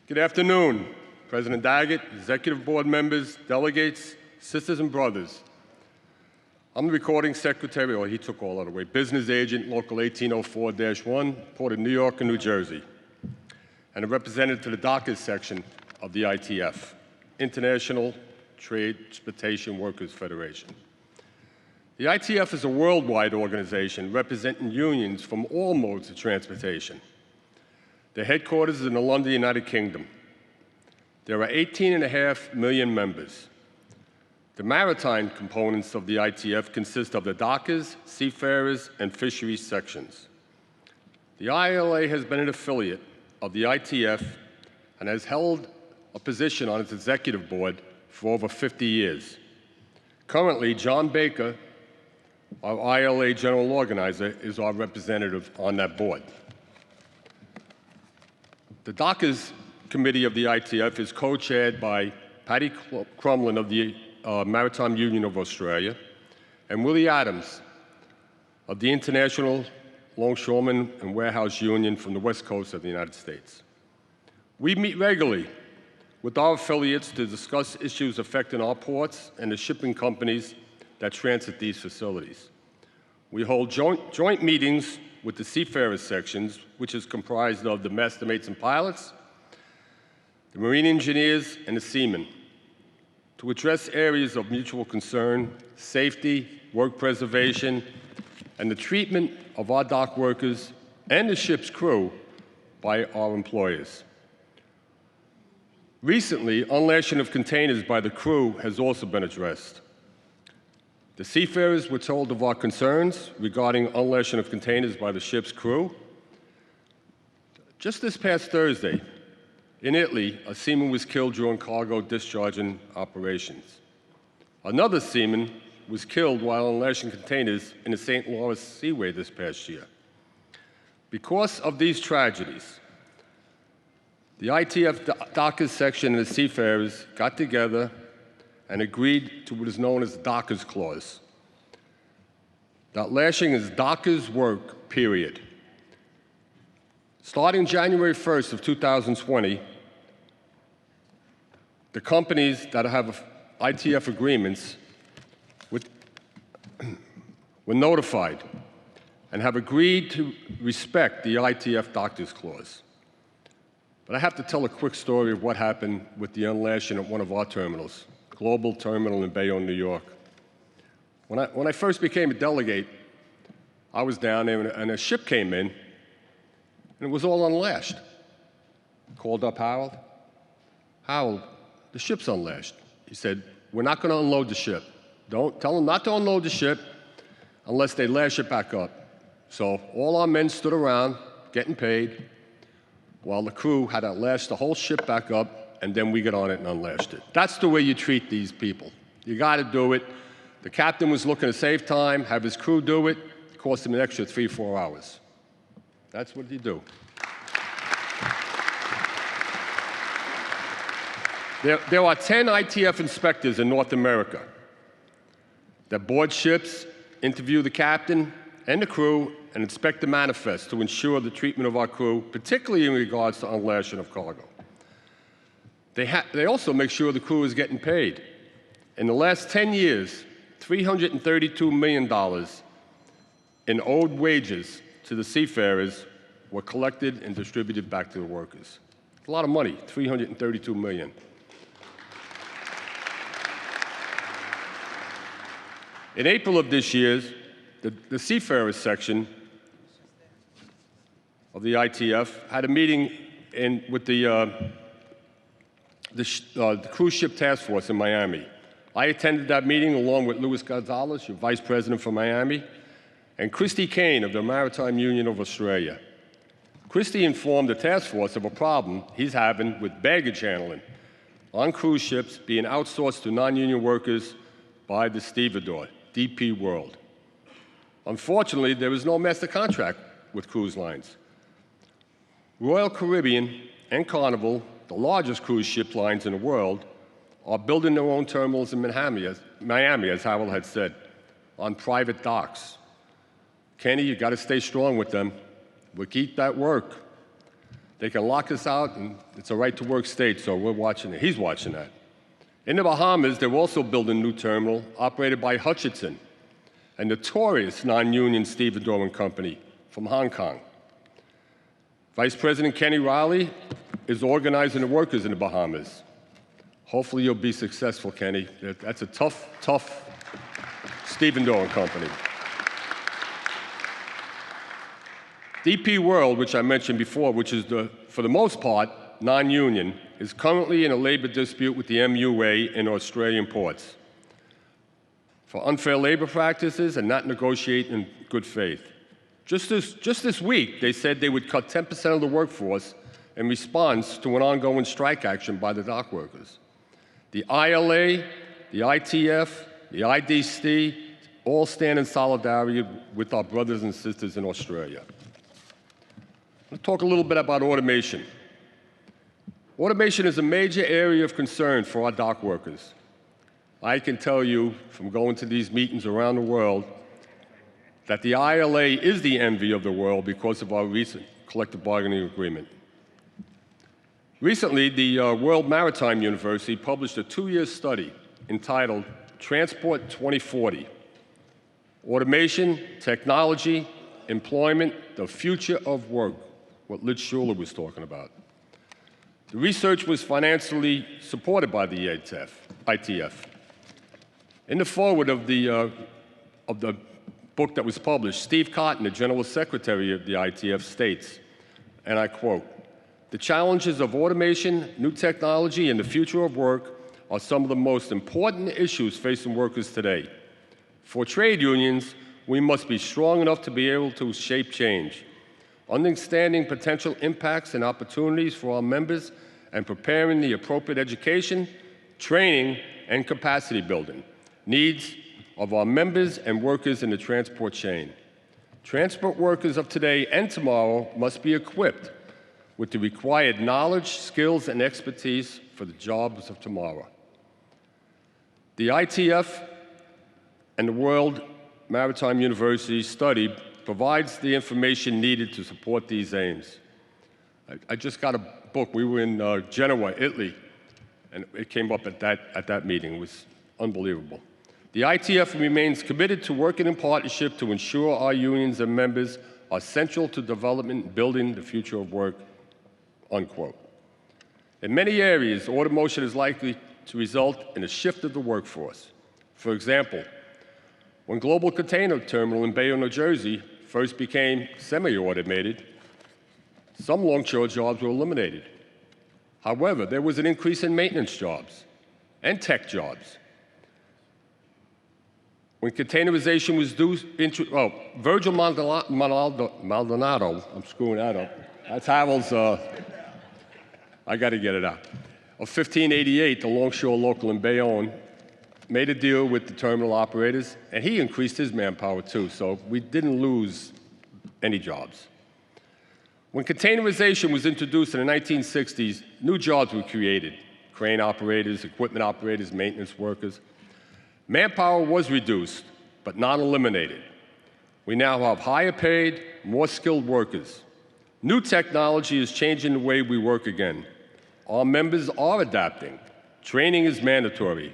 Good afternoon, President Daggett, Executive Board members, delegates, sisters and brothers. I'm the recording secretary, or he took all that away, business agent, local 1804-1, Port of New York and New Jersey, and a representative to the dockers section of the ITF, International Transportation Workers Federation. The ITF is a worldwide organization representing unions from all modes of transportation. Their headquarters is in the London, United Kingdom. There are 18.5 million members. The maritime components of the ITF consist of the dockers, seafarers, and fisheries sections. The ILA has been an affiliate of the ITF and has held a position on its executive board for over 50 years. Currently, John Baker, our ILA general organizer, is our representative on that board. The Dockers Committee of the ITF is co-chaired by Patty Crumlin of the Maritime Union of Australia and Willie Adams of the International Longshoremen and Warehouse Union from the West Coast of the United States. We meet regularly with our affiliates to discuss issues affecting our ports and the shipping companies that transit these facilities. We hold joint meetings with the seafarers sections, which is comprised of the master mates and pilots, the marine engineers, and the seamen, to address areas of mutual concern, safety, work preservation, and the treatment of our dock workers and the ship's crew by our employers. Recently, unlashing of containers by the crew has also been addressed. The seafarers were told of our concerns regarding unlashing of containers by the ship's crew. Just this past Thursday, in Italy, a seaman was killed during cargo discharging operations. Another seaman was killed while unlashing containers in the St. Lawrence Seaway this past year. Because of these tragedies, the ITF Dockers section and the seafarers got together and agreed to what is known as the Dockers Clause. That lashing is dockers work, period. Starting January 1st of 2020, the companies that have ITF agreements were notified and have agreed to respect the ITF Dockers Clause. But I have to tell a quick story of what happened with the unlashing at one of our terminals, Global Terminal in Bayonne, New York. When I first became a delegate, I was down there and a ship came in and it was all unlashed. Called up Harold. Harold, the ship's unlashed. He said, we're not going to unload the ship. Don't tell them not to unload the ship unless they lash it back up. So all our men stood around getting paid while the crew had to lash the whole ship back up, and then we got on it and unlashed it. That's the way you treat these people. You got to do it. The captain was looking to save time, have his crew do it. It cost him an extra 3-4 hours. That's what you do. There are 10 ITF inspectors in North America that board ships, interview the captain and the crew, and inspect the manifest to ensure the treatment of our crew, particularly in regards to unlashing of cargo. They also make sure the crew is getting paid. In the last 10 years, $332 million in owed wages to the seafarers were collected and distributed back to the workers. A lot of money, $332 million. In April of this year, the seafarers section of the ITF had a meeting with the cruise ship task force in Miami. I attended that meeting along with Luis Gonzalez, your vice president for Miami, and Christy Kane of the Maritime Union of Australia. Christy informed the task force of a problem he's having with baggage handling on cruise ships being outsourced to non-union workers by the stevedore, DP World. Unfortunately, there is no master contract with cruise lines. Royal Caribbean and Carnival, the largest cruise ship lines in the world, are building their own terminals in Miami, as Harold had said, on private docks. Kenny, you got to stay strong with them. We'll keep that work. They can lock us out, and it's a right-to-work state, so we're watching it. He's watching that. In the Bahamas, they're also building a new terminal operated by Hutchison, a notorious non-union stevedore company from Hong Kong. Vice President Kenny Riley is organizing the workers in the Bahamas. Hopefully you'll be successful, Kenny. That's a tough stevedore company. DP World, which I mentioned before, which is, for the most part, non-union, is currently in a labor dispute with the MUA in Australian ports for unfair labor practices and not negotiate in good faith. Just this week, they said they would cut 10% of the workforce in response to an ongoing strike action by the dock workers. The ILA, the ITF, the IDC all stand in solidarity with our brothers and sisters in Australia. Let's talk a little bit about automation. Automation is a major area of concern for our dock workers. I can tell you from going to these meetings around the world that the ILA is the envy of the world because of our recent collective bargaining agreement. Recently, the World Maritime University published a 2-year study entitled Transport 2040, Automation, Technology, Employment, the Future of Work, what Liz Schuler was talking about. The research was financially supported by the ITF. In the foreword of the book that was published, Steve Cotton, the General Secretary of the ITF, states, and I quote, "The challenges of automation, new technology, and the future of work are some of the most important issues facing workers today. For trade unions, we must be strong enough to be able to shape change, understanding potential impacts and opportunities for our members, and preparing the appropriate education, training, and capacity building needs of our members and workers in the transport chain. Transport workers of today and tomorrow must be equipped with the required knowledge, skills, and expertise for the jobs of tomorrow." The ITF and the World Maritime University study provides the information needed to support these aims. I just got a book. We were in Genoa, Italy, and it came up at that meeting. It was unbelievable. The ITF remains committed to working in partnership to ensure our unions and members are central to development and building the future of work, unquote. In many areas, automation is likely to result in a shift of the workforce. For example, when Global Container Terminal in Bayonne, New Jersey first became semi-automated, some longshore jobs were eliminated. However, there was an increase in maintenance jobs and tech jobs. When containerization was Virgil Maldonado, I'm screwing that up. That's Harold's, I got to get it out. Of 1588, the longshore local in Bayonne made a deal with the terminal operators, and he increased his manpower too, so we didn't lose any jobs. When containerization was introduced in the 1960s, new jobs were created: crane operators, equipment operators, maintenance workers. Manpower was reduced, but not eliminated. We now have higher paid, more skilled workers. New technology is changing the way we work again. Our members are adapting. Training is mandatory.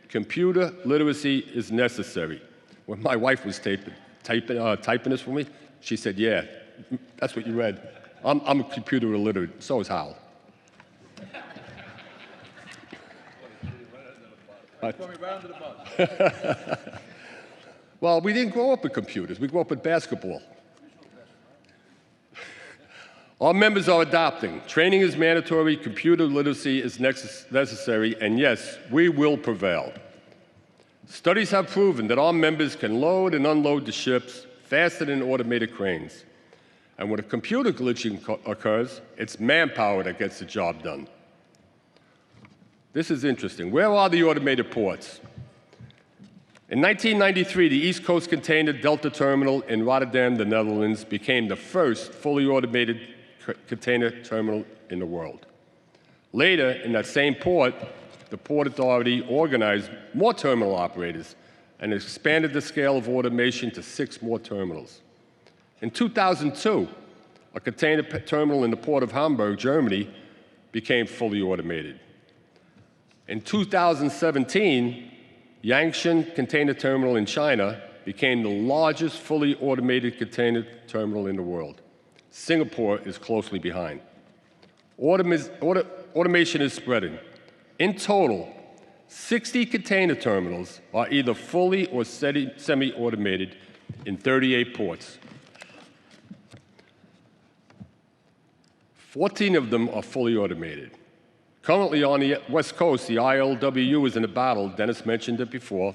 Computer literacy is necessary. When my wife was typing this for me, she said, "Yeah, that's what you read. I'm computer illiterate, so is Hal." Well, we didn't grow up with computers. We grew up with basketball. Our members are adopting. Training is mandatory. Computer literacy is necessary. And yes, we will prevail. Studies have proven that our members can load and unload the ships faster than automated cranes. And when a computer glitching occurs, it's manpower that gets the job done. This is interesting. Where are the automated ports? In 1993, the East Coast Container Delta Terminal in Rotterdam, the Netherlands, became the first fully automated container terminal in the world. Later, in that same port, the Port Authority organized more terminal operators and expanded the scale of automation to 6 more terminals. In 2002, a container terminal in the port of Hamburg, Germany, became fully automated. In 2017, Yangshan Container Terminal in China became the largest fully automated container terminal in the world. Singapore is closely behind. Automation is spreading. In total, 60 container terminals are either fully or semi-automated in 38 ports. 14 of them are fully automated. Currently on the West Coast, the ILWU is in a battle, Dennis mentioned it before,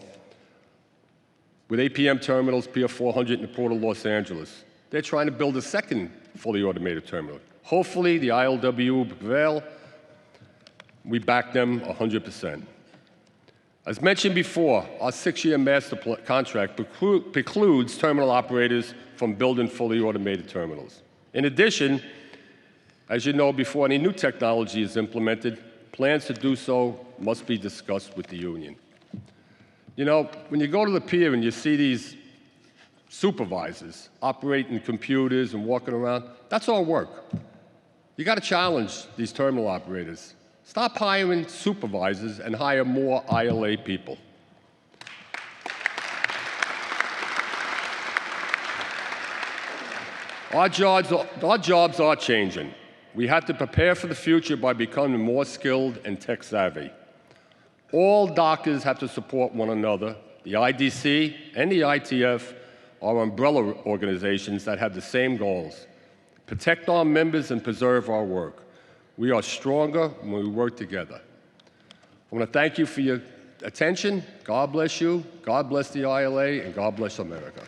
with APM terminals, Pier 400 in the Port of Los Angeles. They're trying to build a second fully automated terminal. Hopefully, the ILWU will prevail. We back them 100%. As mentioned before, our 6-year master contract precludes terminal operators from building fully automated terminals. In addition, as you know, before any new technology is implemented, plans to do so must be discussed with the union. You know, when you go to the pier and you see these supervisors operating computers and walking around, that's all work. You got to challenge these terminal operators. Stop hiring supervisors and hire more ILA people. Our jobs are changing. We have to prepare for the future by becoming more skilled and tech-savvy. All dockers have to support one another. The IDC and the ITF are umbrella organizations that have the same goals: protect our members and preserve our work. We are stronger when we work together. I want to thank you for your attention. God bless you, God bless the ILA, and God bless America.